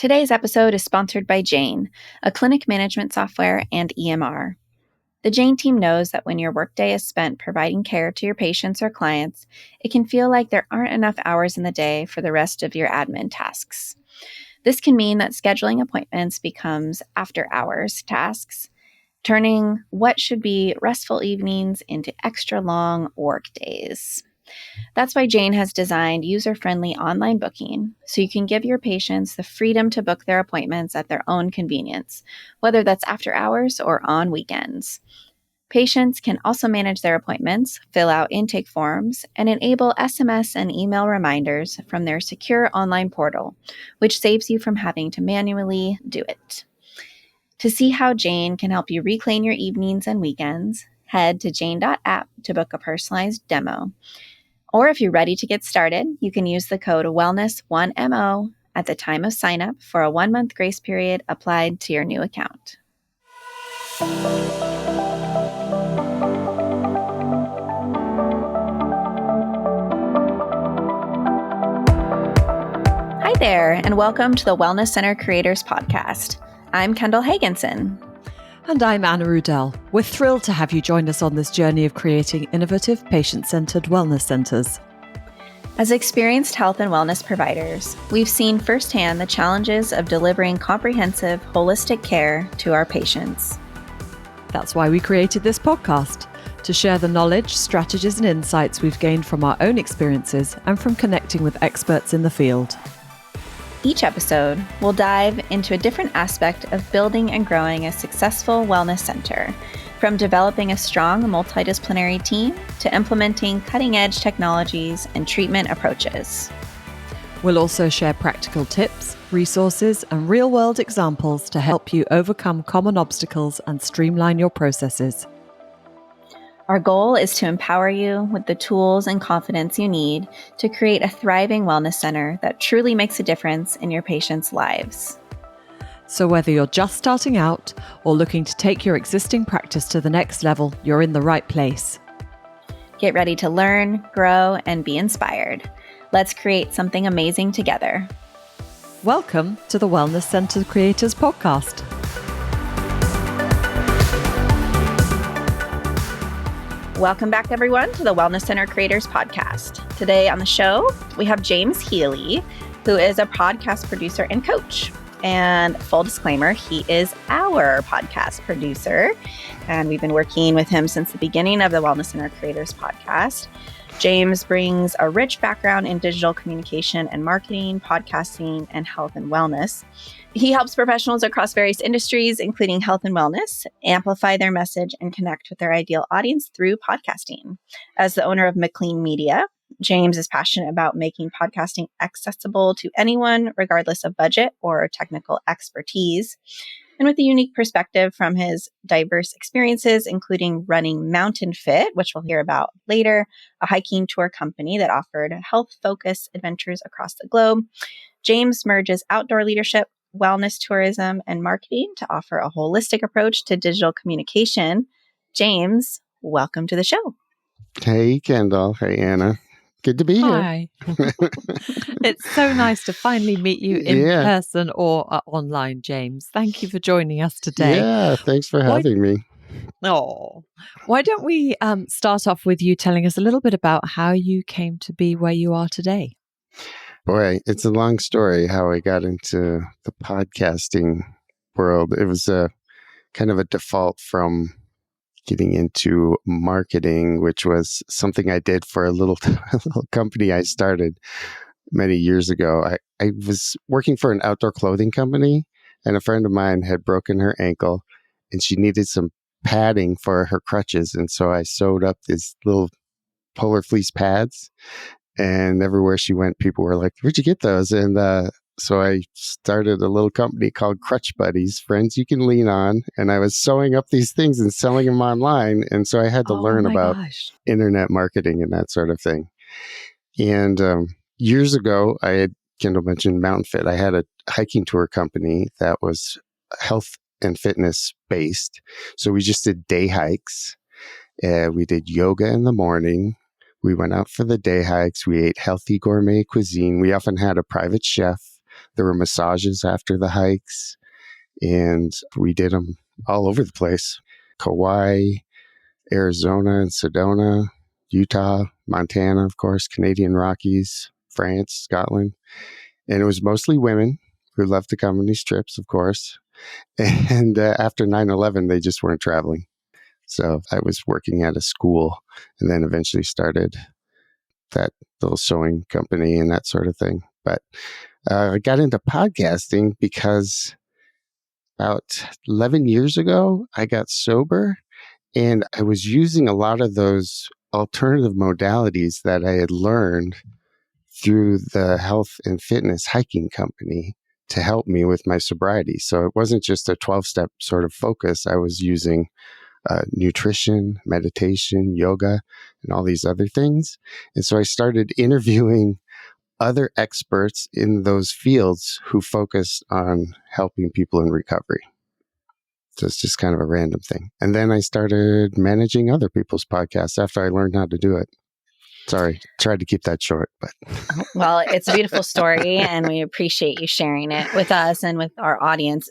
Today's episode is sponsored by Jane, a clinic management software and EMR. The Jane team knows that when your workday is spent providing care to your patients or clients, it can feel like there aren't enough hours in the day for the rest of your admin tasks. This can mean that scheduling appointments becomes after-hours tasks, turning what should be restful evenings into extra long work days. That's why Jane has designed user-friendly online booking, so you can give your patients the freedom to book their appointments at their own convenience, whether that's after hours or on weekends. Patients can also manage their appointments, fill out intake forms, and enable SMS and email reminders from their secure online portal, which saves you from having to manually do it. To see how Jane can help you reclaim your evenings and weekends, head to jane.app to book a personalized demo. Or if you're ready to get started, you can use the code WELLNESS1MO at the time of sign up for a 1-month grace period applied to your new account. Hi there, and welcome to the Wellness Center Creators Podcast. I'm Kendall Hagenson. And I'm Anna Rudell. We're thrilled to have you join us on this journey of creating innovative, patient-centered wellness centers. As experienced health and wellness providers, we've seen firsthand the challenges of delivering comprehensive, holistic care to our patients. That's why we created this podcast, to share the knowledge, strategies, and insights we've gained from our own experiences and from connecting with experts in the field. Each episode, we'll dive into a different aspect of building and growing a successful wellness center, from developing a strong multidisciplinary team to implementing cutting-edge technologies and treatment approaches. We'll also share practical tips, resources, and real-world examples to help you overcome common obstacles and streamline your processes. Our goal is to empower you with the tools and confidence you need to create a thriving wellness center that truly makes a difference in your patients' lives. So whether you're just starting out or looking to take your existing practice to the next level, you're in the right place. Get ready to learn, grow, and be inspired. Let's create something amazing together. Welcome to the Wellness Center Creators Podcast. Welcome back, everyone, to the Wellness Center Creators Podcast. Today on the show, we have James Healy, who is a podcast producer and coach. And full disclaimer, he is our podcast producer. And we've been working with him since the beginning of the Wellness Center Creators Podcast. James brings a rich background in digital communication and marketing, podcasting, and health and wellness. He helps professionals across various industries, including health and wellness, amplify their message and connect with their ideal audience through podcasting. As the owner of McLean Media, James is passionate about making podcasting accessible to anyone, regardless of budget or technical expertise. And with a unique perspective from his diverse experiences, including running Mountain Fit, which we'll hear about later, a hiking tour company that offered health-focused adventures across the globe, James merges outdoor leadership, wellness tourism, and marketing to offer a holistic approach to digital communication. James, welcome to the show. Hey, Kendall. Hey, Anna. Good to be here. Hi. It's so nice to finally meet you in person or online, James. Thank you for joining us today. Yeah, thanks for having me. Oh, why don't we start off with you telling us a little bit about how you came to be where you are today? Boy, it's a long story how I got into the podcasting world. It was a kind of a default from getting into marketing, which was something I did for a little company I started many years ago. I was working for an outdoor clothing company, and a friend of mine had broken her ankle, and she needed some padding for her crutches. And so I sewed up these little polar fleece pads. And everywhere she went, people were like, "Where'd you get those?" And so I started a little company called Crutch Buddies, friends you can lean on. And I was sewing up these things and selling them online. And so I had to learn about internet marketing and that sort of thing. And years ago, Kendall mentioned Mountain Fit. I had a hiking tour company that was health and fitness based. So we just did day hikes. We did yoga in the morning. We went out for the day hikes. We ate healthy gourmet cuisine. We often had a private chef There were massages after the hikes, and we did them all over the place. Kauai, Arizona and Sedona, Utah, Montana, of course, Canadian Rockies, France, Scotland. And it was mostly women who loved to come on these trips, of course. And after 9/11, they just weren't traveling. So I was working at a school and then eventually started that little sewing company and that sort of thing. But I got into podcasting because about 11 years ago, I got sober and I was using a lot of those alternative modalities that I had learned through the health and fitness hiking company to help me with my sobriety. So it wasn't just a 12-step sort of focus. I was using nutrition, meditation, yoga, and all these other things. And so I started interviewing other experts in those fields who focused on helping people in recovery. So it's just kind of a random thing. And then I started managing other people's podcasts after I learned how to do it. Sorry, tried to keep that short, but. Well, it's a beautiful story, and we appreciate you sharing it with us and with our audience.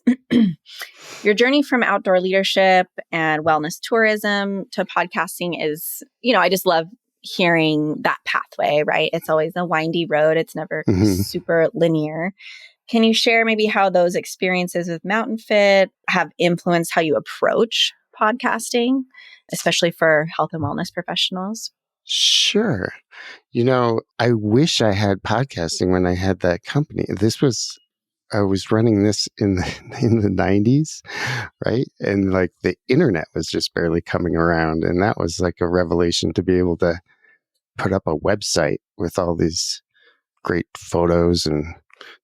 Your journey from outdoor leadership and wellness tourism to podcasting is, I just love hearing that pathway, right? It's always a windy road. It's never super linear. Can you share maybe how those experiences with Mountain Fit have influenced how you approach podcasting, especially for health and wellness professionals? Sure. I wish I had podcasting when I had that company. I was running this in the 90s, right? And like the internet was just barely coming around. And that was like a revelation to be able to put up a website with all these great photos and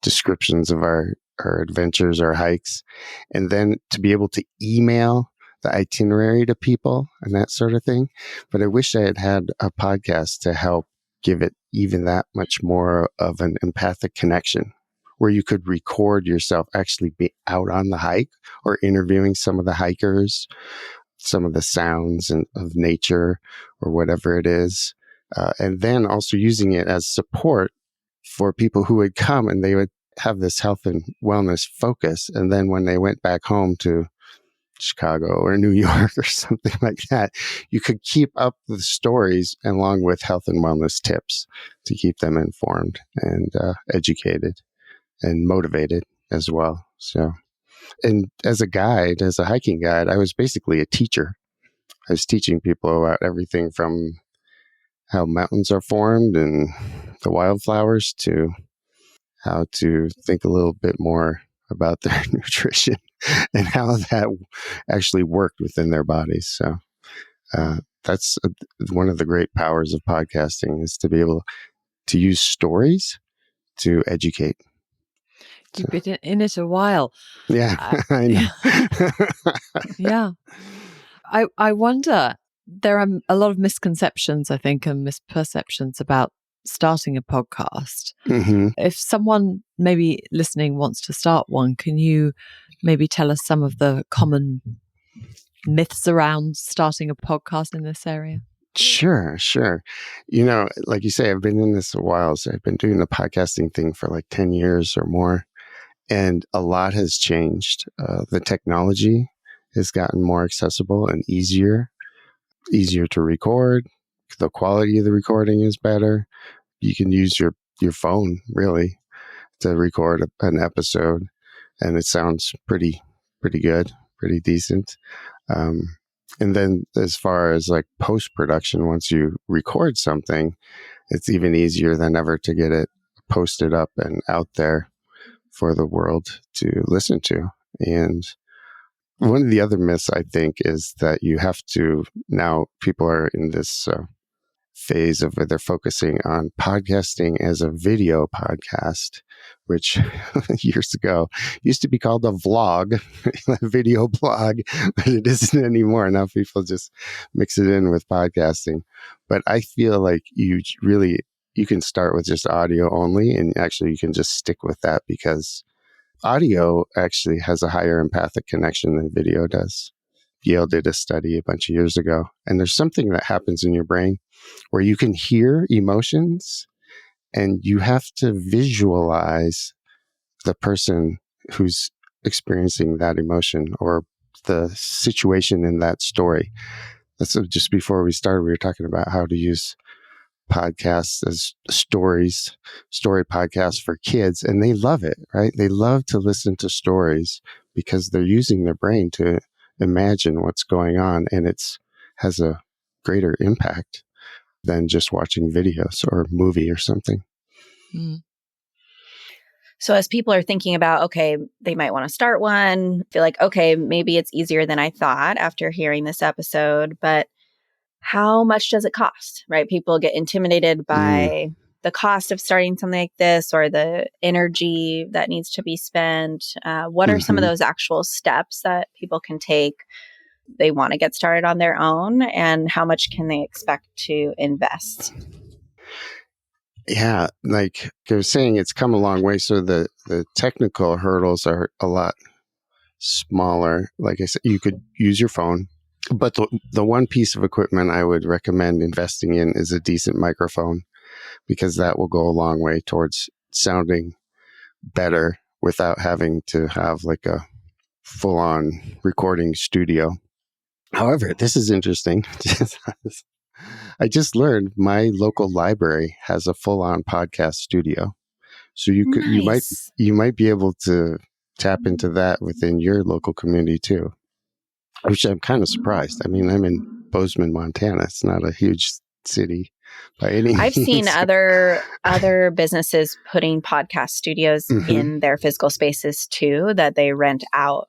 descriptions of our adventures, our hikes, and then to be able to email the itinerary to people and that sort of thing. But I wish I had had a podcast to help give it even that much more of an empathic connection, where you could record yourself actually be out on the hike or interviewing some of the hikers, some of the sounds of nature or whatever it is. And then also using it as support for people who would come and they would have this health and wellness focus. And then when they went back home to Chicago or New York or something like that, you could keep up the stories along with health and wellness tips to keep them informed and educated and motivated as well. So, and as a hiking guide, I was basically a teacher. I was teaching people about everything from how mountains are formed and the wildflowers to how to think a little bit more about their nutrition and how that actually worked within their bodies. So that's one of the great powers of podcasting, is to be able to use stories to educate. You've been in it a while. Yeah, I know. Yeah. I wonder, there are a lot of misconceptions, I think, and misperceptions about starting a podcast. Mm-hmm. If someone maybe listening wants to start one, can you maybe tell us some of the common myths around starting a podcast in this area? Sure. Like you say, I've been in this a while. So I've been doing the podcasting thing for like 10 years or more. And a lot has changed. The technology has gotten more accessible and easier to record. The quality of the recording is better. You can use your phone really to record an episode, and it sounds pretty good, pretty decent. And then as far as like post-production, once you record something, it's even easier than ever to get it posted up and out there for the world to listen to. And one of the other myths, I think, is that you have to, now people are in this phase of where they're focusing on podcasting as a video podcast, which years ago used to be called a vlog, a video blog, but it isn't anymore. Now people just mix it in with podcasting. But I feel like you can start with just audio only, and actually you can just stick with that, because audio actually has a higher empathic connection than video does. Yale did a study a bunch of years ago, and there's something that happens in your brain where you can hear emotions and you have to visualize the person who's experiencing that emotion or the situation in that story. That's just before we started, we were talking about how to use podcasts as story podcasts for kids, and they love it, right? They love to listen to stories because they're using their brain to imagine what's going on, and has a greater impact than just watching videos or a movie or something. Mm. So as people are thinking about, okay, they might want to start one, feel like, okay, maybe it's easier than I thought after hearing this episode, but how much does it cost, right? People get intimidated by the cost of starting something like this or the energy that needs to be spent. What are some of those actual steps that people can take? They want to get started on their own, and how much can they expect to invest? Yeah, like I was saying, it's come a long way. So the technical hurdles are a lot smaller. Like I said, you could use your phone, but the one piece of equipment I would recommend investing in is a decent microphone, because that will go a long way towards sounding better without having to have like a full-on recording studio. However, this is interesting. I just learned my local library has a full-on podcast studio. So Nice. you might be able to tap into that within your local community too, which I'm kind of surprised. I mean, I'm in Bozeman, Montana. It's not a huge city by any I've seen means. other businesses putting podcast studios in their physical spaces too, that they rent out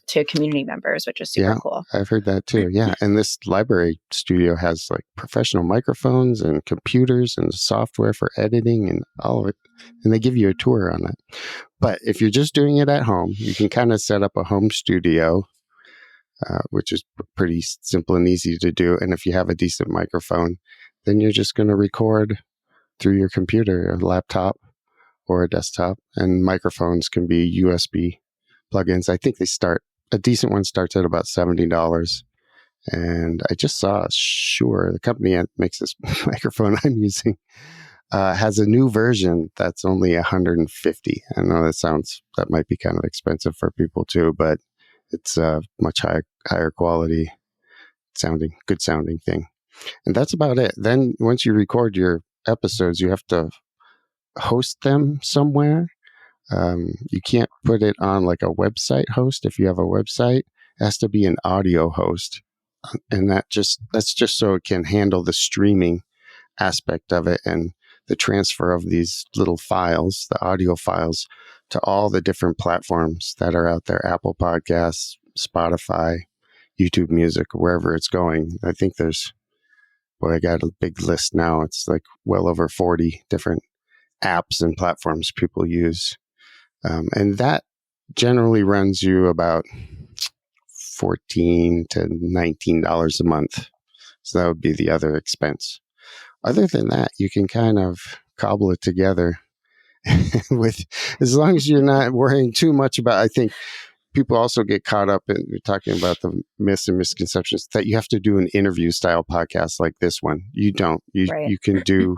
to community members, which is super cool. I've heard that too. Yeah. And this library studio has like professional microphones and computers and software for editing and all of it. And they give you a tour on it. But if you're just doing it at home, you can kind of set up a home studio, which is pretty simple and easy to do. And if you have a decent microphone, then you're just going to record through your computer, a laptop, or a desktop. And microphones can be USB plugins. I think a decent one starts at about $70. And I just saw Shure, the company that makes this microphone I'm using, has a new version that's only $150. I know that might be kind of expensive for people too, but it's a much higher quality good sounding thing. And that's about it. Then once you record your episodes, you have to host them somewhere. You can't put it on like a website host. If you have a website, it has to be an audio host. And that's just so it can handle the streaming aspect of it and the transfer of these little files, the audio files, to all the different platforms that are out there, Apple Podcasts, Spotify, YouTube Music, wherever it's going. I think I got a big list now. It's like well over 40 different apps and platforms people use. And that generally runs you about $14 to $19 a month. So that would be the other expense. Other than that, you can kind of cobble it together with, as long as you're not worrying too much about, I think people also get caught up in talking about the myths and misconceptions that you have to do an interview style podcast like this one. You don't. You can do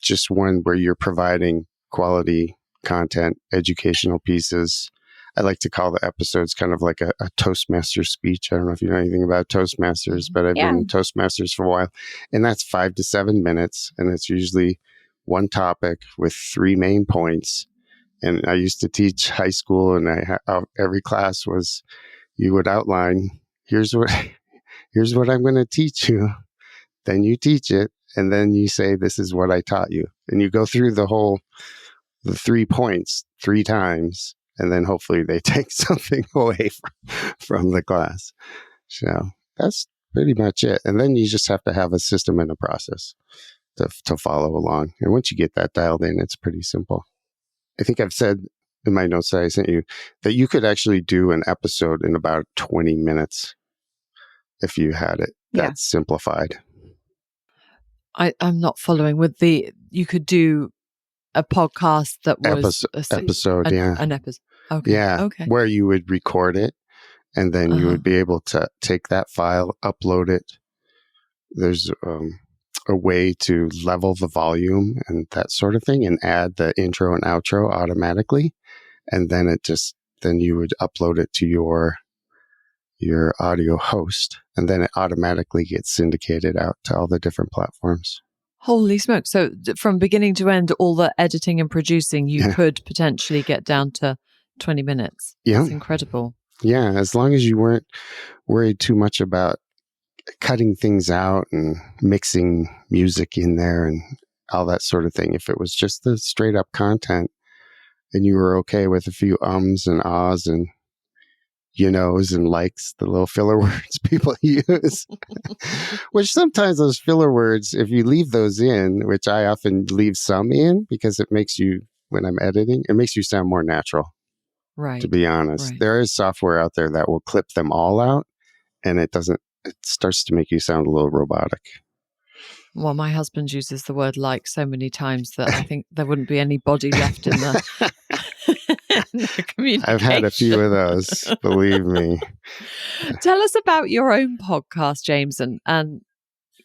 just one where you're providing quality content, educational pieces. I like to call the episodes kind of like a Toastmaster speech. I don't know if you know anything about Toastmasters, but I've been in Toastmasters for a while. And that's 5 to 7 minutes. And it's usually one topic with 3 main points. And I used to teach high school, and every class was, you would outline, here's what I'm going to teach you. Then you teach it. And then you say, this is what I taught you. And you go through the 3 points 3 times. And then hopefully they take something away from the class. So that's pretty much it. And then you just have to have a system and a process to follow along. And once you get that dialed in, it's pretty simple. I think I've said in my notes that I sent you that you could actually do an episode in about 20 minutes if you had it that simplified. I'm not following with you could do a podcast that was episode. An episode. Okay. Yeah. Okay. Where you would record it, and then you would be able to take that file, upload it. There's a way to level the volume and that sort of thing and add the intro and outro automatically. And then then you would upload it to your audio host, and then it automatically gets syndicated out to all the different platforms. Holy smoke. So from beginning to end, all the editing and producing, you could potentially get down to 20 minutes. Yeah. That's incredible. Yeah. As long as you weren't worried too much about cutting things out and mixing music in there and all that sort of thing. If it was just the straight up content and you were okay with a few ums and ahs and and likes, the little filler words people use, which sometimes those filler words, if you leave those in, which I often leave some in because it makes you, when I'm editing, it makes you sound more natural. Right. To be honest, right. There is software out there that will clip them all out, and it starts to make you sound a little robotic. Well, my husband uses the word like so many times that I think there wouldn't be any body left in the, in the communication. I've had a few of those, believe me. Tell us about your own podcast, James, and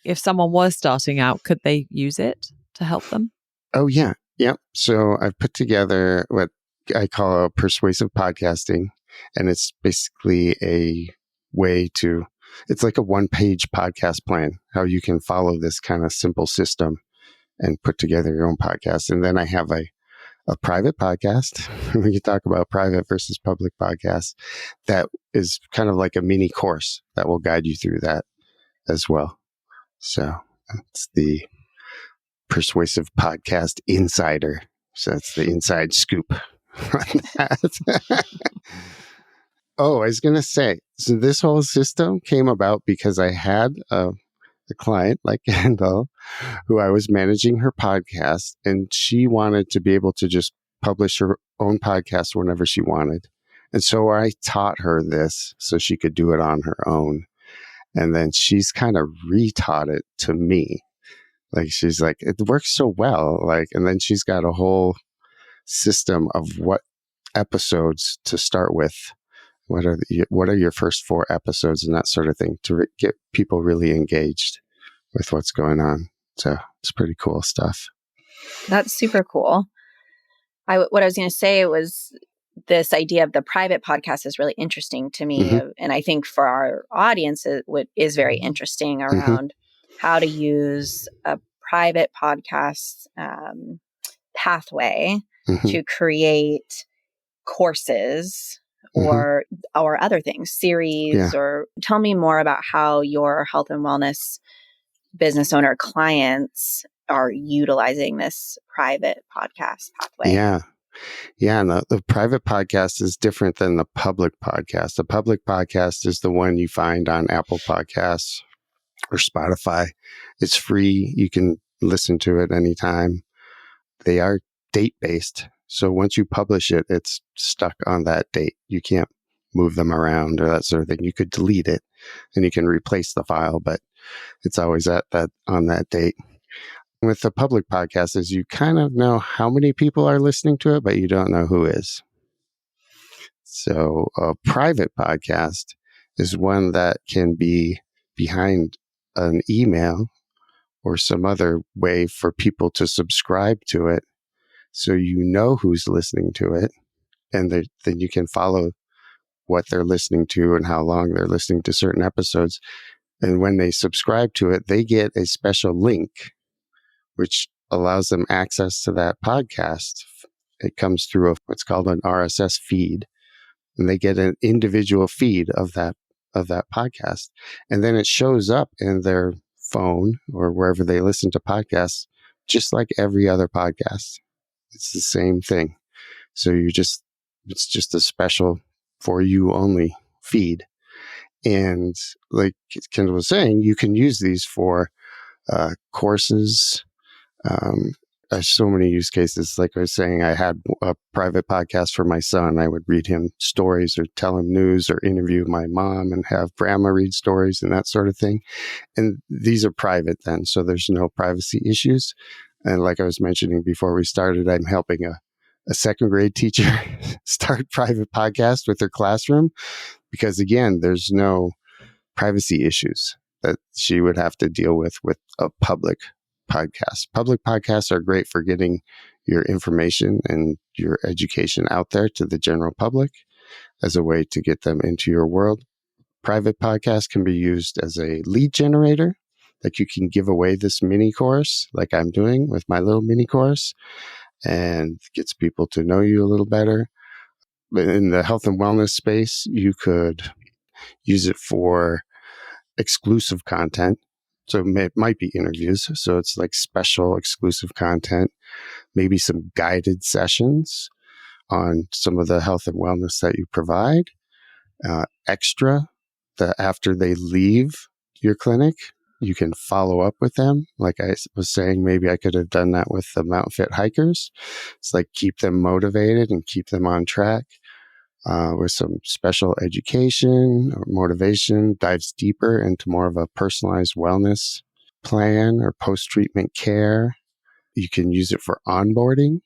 if someone was starting out, could they use it to help them? Oh, yeah. Yep. So I've put together what I call persuasive podcasting, and it's basically a way to, it's like a one-page podcast plan, how you can follow this kind of simple system and put together your own podcast. And then I have a private podcast. We can talk about private versus public podcasts. That is kind of like a mini course that will guide you through that as well. So it's the Persuasive Podcast Insider. So that's the inside scoop on that. Oh, I was going to say, so this whole system came about because I had a client like Kendall who I was managing her podcast, and she wanted to be able to just publish her own podcast whenever she wanted. And so I taught her this so she could do it on her own. And then she's kind of retaught it to me. Like, she's like, it works so well. Like, and then she's got a whole system of what episodes to start with. What are your first 4 episodes and that sort of thing to get people really engaged with what's going on. So it's pretty cool stuff. That's super cool. What I was going to say was this idea of the private podcast is really interesting to me. Mm-hmm. And I think for our audience, is very interesting around how to use a private podcast pathway to create courses or other things, series, or tell me more about how your health and wellness business owner clients are utilizing this private podcast pathway. Yeah. And the private podcast is different than the public podcast. The public podcast is the one you find on Apple Podcasts or Spotify. It's free. You can listen to it anytime. They are date-based. So once you publish it, it's stuck on that date. You can't move them around or that sort of thing. You could delete it and you can replace the file, but it's always on that date. With the public podcast is you kind of know how many people are listening to it, but you don't know who is. So a private podcast is one that can be behind an email or some other way for people to subscribe to it. So you know who's listening to it, and then you can follow what they're listening to and how long they're listening to certain episodes. And when they subscribe to it, they get a special link, which allows them access to that podcast. It comes through what's called an RSS feed, and they get an individual feed of that podcast. And then it shows up in their phone or wherever they listen to podcasts, just like every other podcast. It's the same thing. So it's just a special for you only feed. And like Kendall was saying, you can use these for courses. There's so many use cases. Like I was saying, I had a private podcast for my son. I would read him stories or tell him news or interview my mom and have grandma read stories and that sort of thing. And these are private then, so there's no privacy issues. And like I was mentioning before we started, I'm helping a second grade teacher start private podcast with her classroom because, again, there's no privacy issues. that she would have to deal with a public podcast. Public podcasts are great for getting your information and your education out there to the general public as a way to get them into your world. Private podcasts can be used as a lead generator. Like you can give away this mini course like I'm doing with my little mini course and gets people to know you a little better. But in the health and wellness space, you could use it for exclusive content. So it might be interviews. So it's like special exclusive content, maybe some guided sessions on some of the health and wellness that you provide. Extra, that after they leave your clinic, you can follow up with them. Like I was saying, maybe I could have done that with the Mount Fit hikers. It's like keep them motivated and keep them on track with some special education or motivation, dives deeper into more of a personalized wellness plan or post-treatment care. You can use it for onboarding.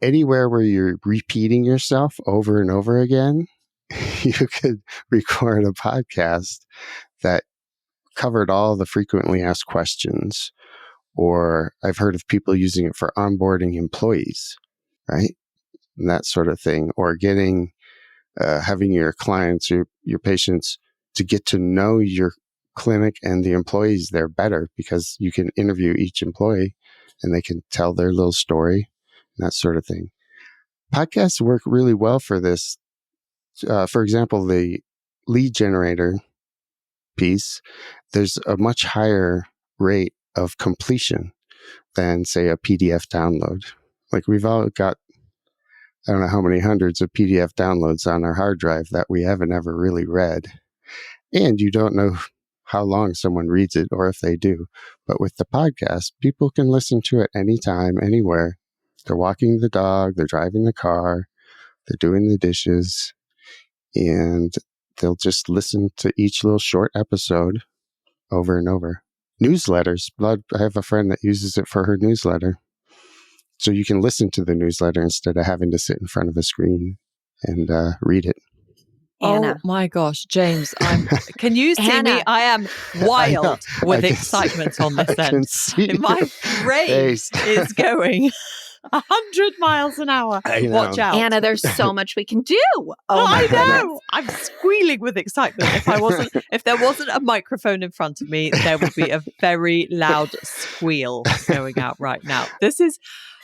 Anywhere where you're repeating yourself over and over again, you could record a podcast that covered all the frequently asked questions. Or I've heard of people using it for onboarding employees, right? And that sort of thing. Or getting, having your clients, your patients to get to know your clinic and the employees there better, because you can interview each employee and they can tell their little story and that sort of thing. Podcasts work really well for this. For example, the lead generator piece, there's a much higher rate of completion than, say, a PDF download. Like we've all got, I don't know how many hundreds of PDF downloads on our hard drive that we haven't ever really read. And you don't know how long someone reads it or if they do. But with the podcast, people can listen to it anytime, anywhere. They're walking the dog, they're driving the car, they're doing the dishes, and they'll just listen to each little short episode over and over. Newsletters. I have a friend that uses it for her newsletter. So you can listen to the newsletter instead of having to sit in front of a screen and read it. Anna. Oh my gosh, James, can you see me? Anna. I am wild with excitement on this end. My brain is going 100 miles an hour. Watch out. Anna, there's so much we can do. Oh, I know. I'm squealing with excitement. If there wasn't a microphone in front of me, there would be a very loud squeal going out right now.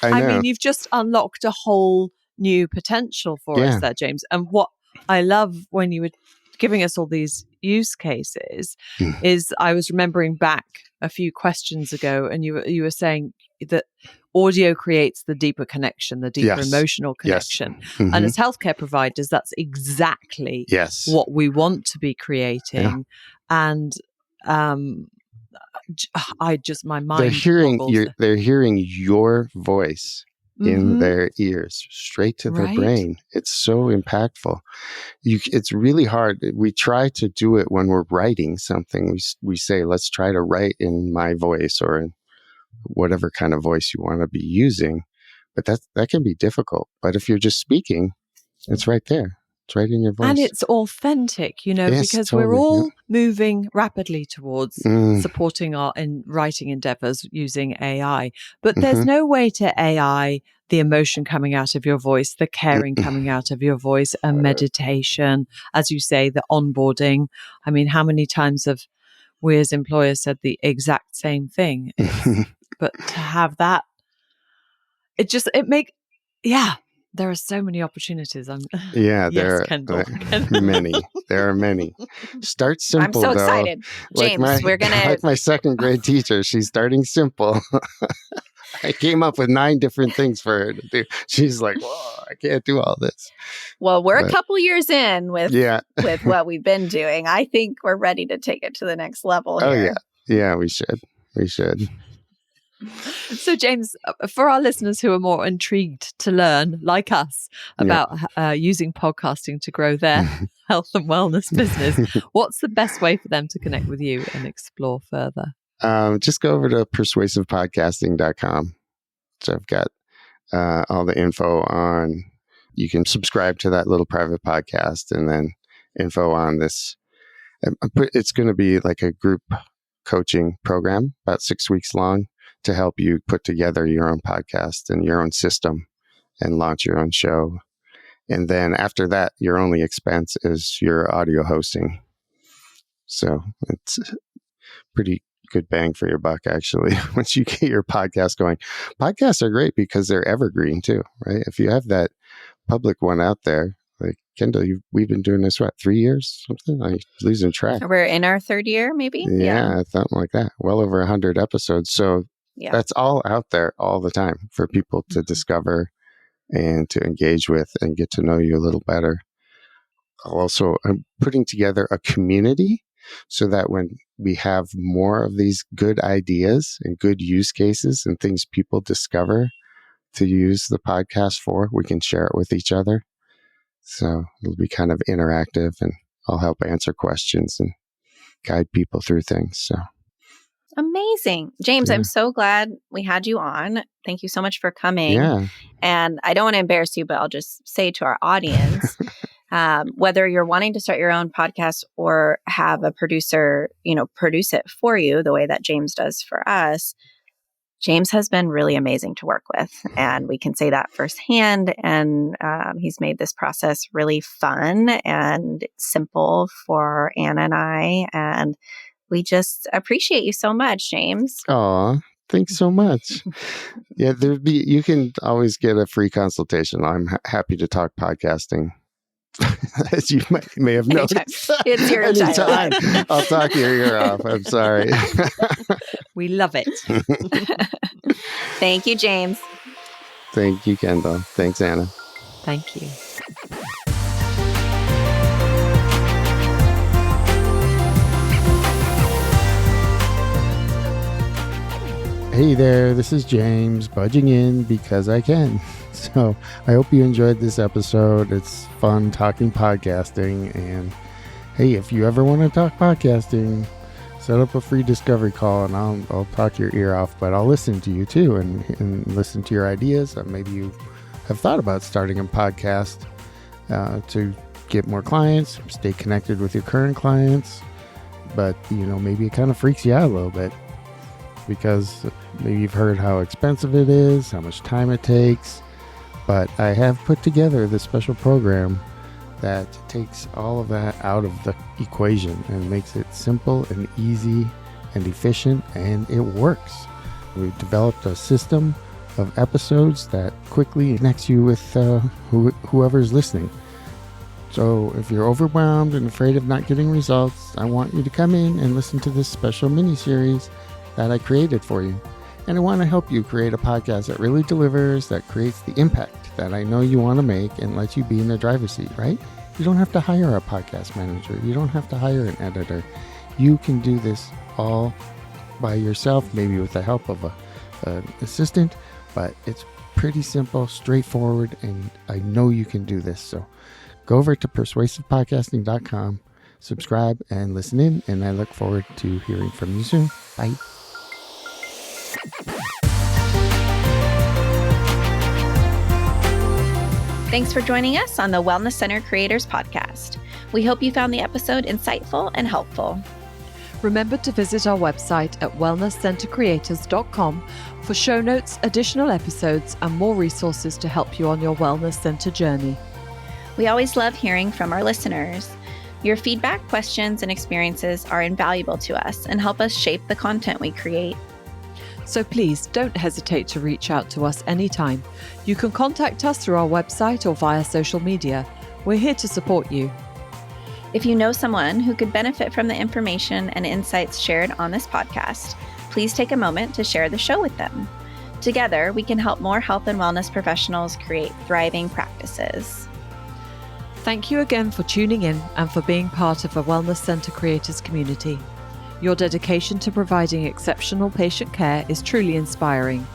I mean, you've just unlocked a whole new potential for us there, James. And what I love when you were giving us all these use cases is I was remembering back a few questions ago, and you were saying that audio creates the deeper connection, the deeper emotional connection. Yes. Mm-hmm. And as healthcare providers, that's exactly what we want to be creating. Yeah. And my mind. They're hearing your voice in their ears, straight to their brain. It's so impactful. It's really hard. We try to do it when we're writing something. We say, let's try to write in my voice or in whatever kind of voice you want to be using. But that can be difficult. But if you're just speaking, it's right there. It's right in your voice. And it's authentic, because we're all moving rapidly towards supporting our writing endeavors using AI. But there's no way to AI the emotion coming out of your voice, the caring coming out of your voice, a meditation, as you say, the onboarding. I mean, how many times have we as employers said the exact same thing? But to have that, there are so many opportunities. There are many. There are many. Start simple. I'm so excited, James. We're gonna like my second grade teacher. She's starting simple. I came up with 9 different things for her to do. She's like, "Whoa, I can't do all this." Well, we're a couple years in with what we've been doing. I think we're ready to take it to the next level. Here. Yeah. We should. So, James, for our listeners who are more intrigued to learn, like us, about using podcasting to grow their health and wellness business, what's the best way for them to connect with you and explore further? Just go over to persuasivepodcasting.com. So I've got all the info on, you can subscribe to that little private podcast, and then info on this It's going to be like a group coaching program, about 6 weeks long, to help you put together your own podcast and your own system and launch your own show. And then after that, your only expense is your audio hosting. So it's pretty good bang for your buck, actually, once you get your podcast going. Podcasts are great because they're evergreen too, right? If you have that public one out there, like Kendall, we've been doing this, 3 years? Something? I'm losing track. We're in our third year, maybe? Yeah, something like that. Well over 100 episodes. So that's all out there all the time for people to discover and to engage with and get to know you a little better. Also, I'm putting together a community so that when we have more of these good ideas and good use cases and things people discover to use the podcast for, we can share it with each other. So it'll be kind of interactive, and I'll help answer questions and guide people through things. So amazing. James, I'm so glad we had you on. Thank you so much for coming. Yeah. And I don't want to embarrass you, but I'll just say to our audience, whether you're wanting to start your own podcast or have a producer, produce it for you the way that James does for us, James has been really amazing to work with, and we can say that firsthand. And he's made this process really fun and simple for Anna and I. And we just appreciate you so much, James. Aw, thanks so much. Yeah, you can always get a free consultation. I'm happy to talk podcasting. As you may have noticed. It's your anytime. I'll talk your ear off. I'm sorry. We love it. Thank you, James. Thank you, Kendall. Thanks, Anna. Thank you. Hey there, this is James, budging in because I can. So I hope you enjoyed this episode. It's fun talking podcasting. And hey, if you ever want to talk podcasting, set up a free discovery call and I'll talk your ear off, but I'll listen to you too and listen to your ideas. Maybe you have thought about starting a podcast to get more clients, stay connected with your current clients, but maybe it kind of freaks you out a little bit because maybe you've heard how expensive it is, how much time it takes. But I have put together this special program that takes all of that out of the equation and makes it simple and easy and efficient, and it works. We've developed a system of episodes that quickly connects you with whoever's listening. So if you're overwhelmed and afraid of not getting results, I want you to come in and listen to this special mini-series that I created for you. And I want to help you create a podcast that really delivers, that creates the impact that I know you want to make and lets you be in the driver's seat, right? You don't have to hire a podcast manager. You don't have to hire an editor. You can do this all by yourself, maybe with the help of an assistant, but it's pretty simple, straightforward, and I know you can do this. So go over to persuasivepodcasting.com, subscribe, and listen in, and I look forward to hearing from you soon. Bye. Thanks for joining us on the Wellness Center Creators Podcast. We hope you found the episode insightful and helpful. Remember to visit our website at wellnesscentercreators.com for show notes, additional episodes, and more resources to help you on your wellness center journey. We always love hearing from our listeners. Your feedback, questions, and experiences are invaluable to us and help us shape the content we create. So please don't hesitate to reach out to us anytime. You can contact us through our website or via social media. We're here to support you. If you know someone who could benefit from the information and insights shared on this podcast, please take a moment to share the show with them. Together, we can help more health and wellness professionals create thriving practices. Thank you again for tuning in and for being part of a Wellness Center Creators community. Your dedication to providing exceptional patient care is truly inspiring.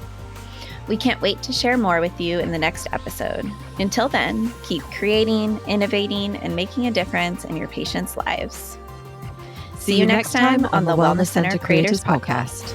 We can't wait to share more with you in the next episode. Until then, keep creating, innovating, and making a difference in your patients' lives. See you next time on the Wellness Center Creators Podcast.